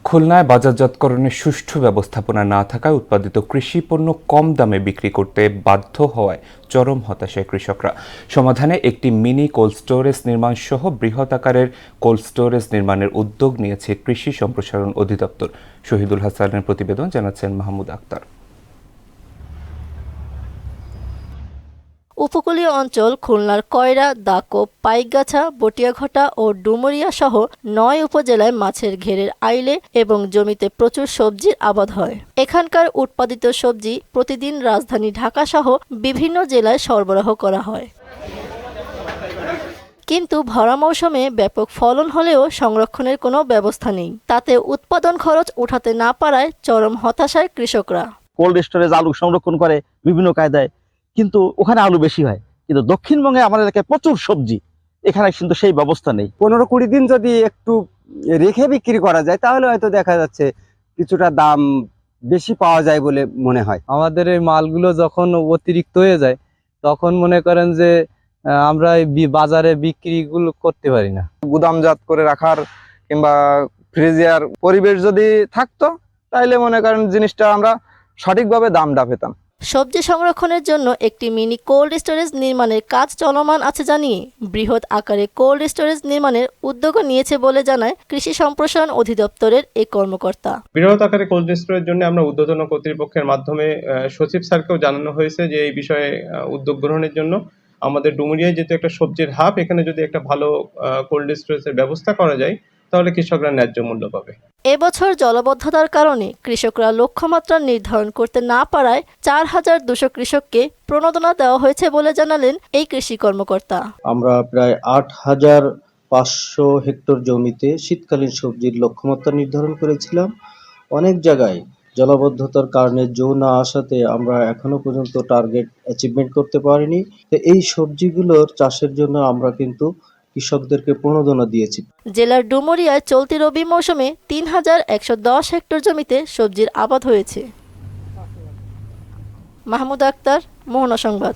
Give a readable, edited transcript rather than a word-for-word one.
খুলনায় বাজারজাতকরণের সুষ্ঠু ব্যবস্থাপনা না থাকায় উৎপাদিত কৃষি পণ্য কম দামে বিক্রি করতে বাধ্য হওয়ায় চরম হতাশায় কৃষকরা। সমাধানে একটি মিনি কোল্ড স্টোরেজ নির্মাণ সহ বৃহৎ আকারের কোল্ড স্টোরেজ নির্মাণের উদ্যোগ নিয়েছে কৃষি সম্প্রসারণ অধিদপ্তর। শহীদুল হাসানের প্রতিবেদন, জানাচ্ছেন মাহমুদ আক্তার। উপকূলীয় অঞ্চল খুলনার কয়রা, দাকব, পাইকগাছা, বটিয়াঘটা ও ডুমুরিয়া সহ ৯ উপজেলায় মাছের ঘেরের আইলে এবং জমিতে প্রচুর সবজির আবাদ হয়। এখানকার উৎপাদিত সবজি প্রতিদিন রাজধানী ঢাকা সহ বিভিন্ন জেলায় সরবরাহ করা হয়। কিন্তু ভরা মৌসুমে ব্যাপক ফলন হলেও সংরক্ষণের কোনো ব্যবস্থা নেই। তাতে উৎপাদন খরচ উঠাতে না পারায় চরম হতাশায় কৃষকরা। কোল্ড স্টোরেজ আলু সংরক্ষণ করে বিভিন্ন কায়দায়, কিন্তু ওখানে আলু বেশি হয়। কিন্তু দক্ষিণবঙ্গে আমাদের এলাকায় প্রচুর সবজি, এখানে কিন্তু সেই ব্যবস্থা নেই। 15-20 দিন যদি একটু রেখে বিক্রি করা যায় তাহলে হয়তো দেখা যাচ্ছে কিছুটা দাম বেশি পাওয়া যায় বলে মনে হয়। আমাদের এই মালগুলো যখন অতিরিক্ত হয়ে যায় তখন মনে করেন যে আমরা বাজারে বিক্রিগুলো করতে পারি না। গুদামজাত করে রাখার কিংবা ফ্রিজিয়ার পরিবেশ যদি থাকতো তাইলে মনে করেন জিনিসটা আমরা সঠিকভাবে দামটা পেতাম। সবজি সংরক্ষণের জন্য একটি মিনি কোল্ড স্টোরেজ নির্মাণের কাজ চলমান আছে জানিয়ে বৃহৎ আকারে কোল্ড স্টোরেজ নির্মাণের উদ্যোগ নিয়েছে বলে জানায় কৃষি সম্প্রসারণ অধিদপ্তরের এই কর্মকর্তা। বৃহৎ আকারে কোল্ড স্টোরেজের জন্য আমরা ঊর্ধ্বতন কর্তৃপক্ষের মাধ্যমে সচিব স্যারকেও জানানো হয়েছে যে এই বিষয়ে উদ্যোগ গ্রহণের জন্য আমাদের ডুমুরিয়ায় যেহেতু একটা সবজির হাব, এখানে যদি একটা ভালো কোল্ড স্টোরেজের ব্যবস্থা করা যায় তাহলে কৃষকরা ন্যায্য মূল্য পাবে। এবছর জলাবদ্ধতার কারণে কৃষকরা লক্ষ্যমাত্রা নির্ধারণ করতে না পারায় 4200 কৃষককে প্রণোদনা দেওয়া হয়েছে বলে জানালেন এই কৃষি কর্মকর্তা। আমরা প্রায় 8500 হেক্টর জমিতে শীতকালীন সবজির লক্ষ্যমাত্রা নির্ধারণ করেছিলাম। অনেক জায়গায় জলাবদ্ধতার কারণে জো না আসাতে আমরা এখনো পর্যন্ত টার্গেট অ্যাচিভমেন্ট করতে পারিনি। তো এই সবজিগুলোর চাষের জন্য আমরা কিন্তু কৃষকদেরকে প্রণোদনা দিয়েছি। জেলার ডুমুরিয়ায় চলতি রবি মৌসুমে 3110 হেক্টর জমিতে সবজির আবাদ হয়েছে। মাহমুদ আক্তার, মোহনা সংবাদ।